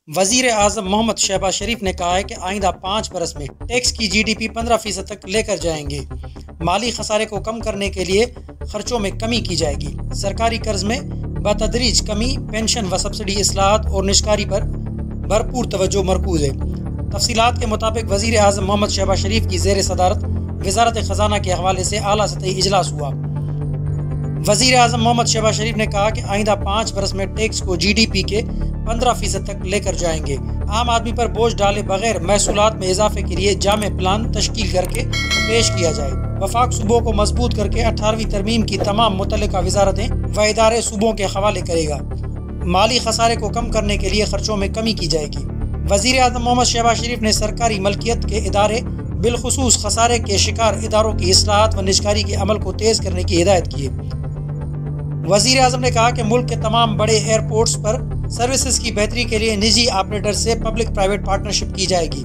वज़ीर आज़म मोहम्मद शहबाज शरीफ ने कहा है कि आइंदा 5 बरस में टैक्स की GDP 15% तक लेकर जाएंगे। माली खसारे को कम करने के लिए खर्चों में कमी की जाएगी। सरकारी कर्ज में बतदरीज कमी, पेंशन व सब्सिडी इस्लाहत और निशकारी पर भरपूर तवज्जो मरकूज है। तफसीलात के मुताबिक वज़ीर आज़म मोहम्मद शहबाज शरीफ की ज़ेर सदारत वज़ारत ख़जाना के हवाले से आला सतही इजलास हुआ। वज़ीर आज़म मोहम्मद शहबाज शरीफ ने कहा कि आइंदा 5 बरस में टैक्स को GDP के 15% तक लेकर जाएंगे। आम आदमी पर बोझ डाले बगैर महसूलात में इजाफे के लिए जामे प्लान तश्कील करके पेश किया जाए। वफाक सूबों को मजबूत करके 18वीं तरमीम की तमाम मुतल्लिका वजारतें व इदारे सूबों के हवाले करेगा। माली खसारे को कम करने के लिए खर्चों में कमी की जाएगी। वज़ीर आज़म मोहम्मद शहबाज शरीफ ने सरकारी मलकियत के इदारे बिलखुसूस खसारे के शिकार इदारों की इस्लाहत व निजकारी के अमल को तेज़ करने की हिदायत की है। वज़ीर आज़म ने कहा कि मुल्क के तमाम बड़े एयरपोर्ट्स पर सर्विसेज की बेहतरी के लिए निजी ऑपरेटर से पब्लिक प्राइवेट पार्टनरशिप की जाएगी।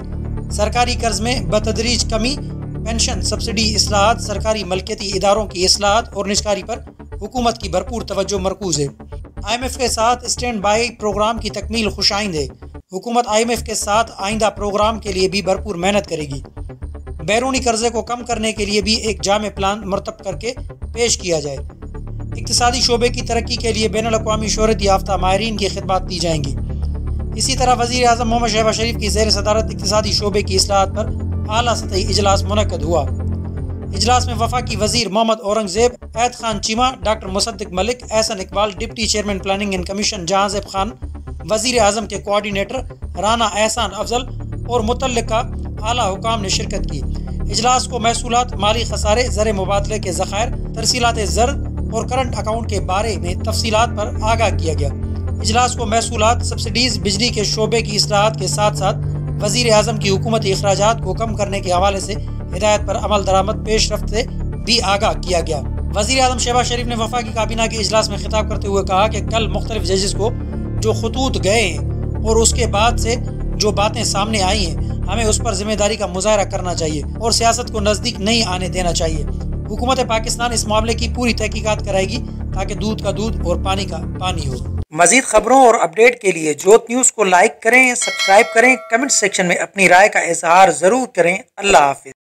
सरकारी कर्ज में बतदरीज कमी, पेंशन सब्सिडी इस्लाहत, सरकारी मलकियती इदारों की इस्लाहत और निजकारी पर हुकूमत की भरपूर तवज्जो मरकूज है। IMF के साथ स्टैंड बाई प्रोग्राम की तकमील खुशाइंद है। हुकूमत IMF के साथ आइंदा प्रोग्राम के लिए भी भरपूर मेहनत करेगी। बैरूनी कर्जे को कम करने के लिए भी एक जामे प्लान मुरतब करके पेश किया जाए। इक्तिसादी शोबे की तरक्की के लिए बैनुल अक़वामी शोहरत याफ्ता माहिरीन की खिदमत दी जाएंगी। इसी तरह वज़ीर आज़म मोहम्मद शहबाज शरीफ की ज़ेर सदारत इक्तिसादी शोबे की इस्लाहत पर आला सतही इजलास मुनक़द हुआ। इजलास में वफाकी वज़ीर Mohammad Aurangzeb, Ahad Khan Cheema, doctor Musaddiq Malik, Ahsan Iqbal, deputy chairman planning and commission Jahanzeb Khan, वज़ीर आज़म के कोऑर्डिनेटर राना एहसान अफजल और मुतल्लिका आला हुकाम ने शिरकत की। इजलास को महसूलात, माली खसारे, ज़र मुबादले के ज़खायर, तरसीलात ज़र और करंट अकाउंट के बारे में तफसीलात पर आगाह किया गया। इजलास को महसूलात, सब्सिडीज़, बिजली के शोबे की इस्लाहत के साथ साथ वज़ीर आज़म की हुकूमती अखराजात को कम करने के हवाले से हिदायत पर अमल दरामद पेश रफ्त से भी आगाह किया गया। वज़ीर आज़म शहबाज शरीफ ने वफाकी काबीना के इजलास में खिताब करते हुए कहा कि कल मुख्तलिफ जजेस को जो खतूत गए हैं और उसके बाद से जो बातें सामने आई हैं, हमें उस पर जिम्मेदारी का मुजाहरा करना चाहिए और सियासत को नज़दीक नहीं आने देना चाहिए। हुकूमत पाकिस्तान इस मामले की पूरी तहकीकात कराएगी ताकि दूध का दूध और पानी का पानी हो। मज़ीद खबरों और अपडेट के लिए जोत न्यूज़ को लाइक करें, सब्सक्राइब करें, कमेंट सेक्शन में अपनी राय का इजहार ज़रूर करें। अल्लाह हाफ़िज़।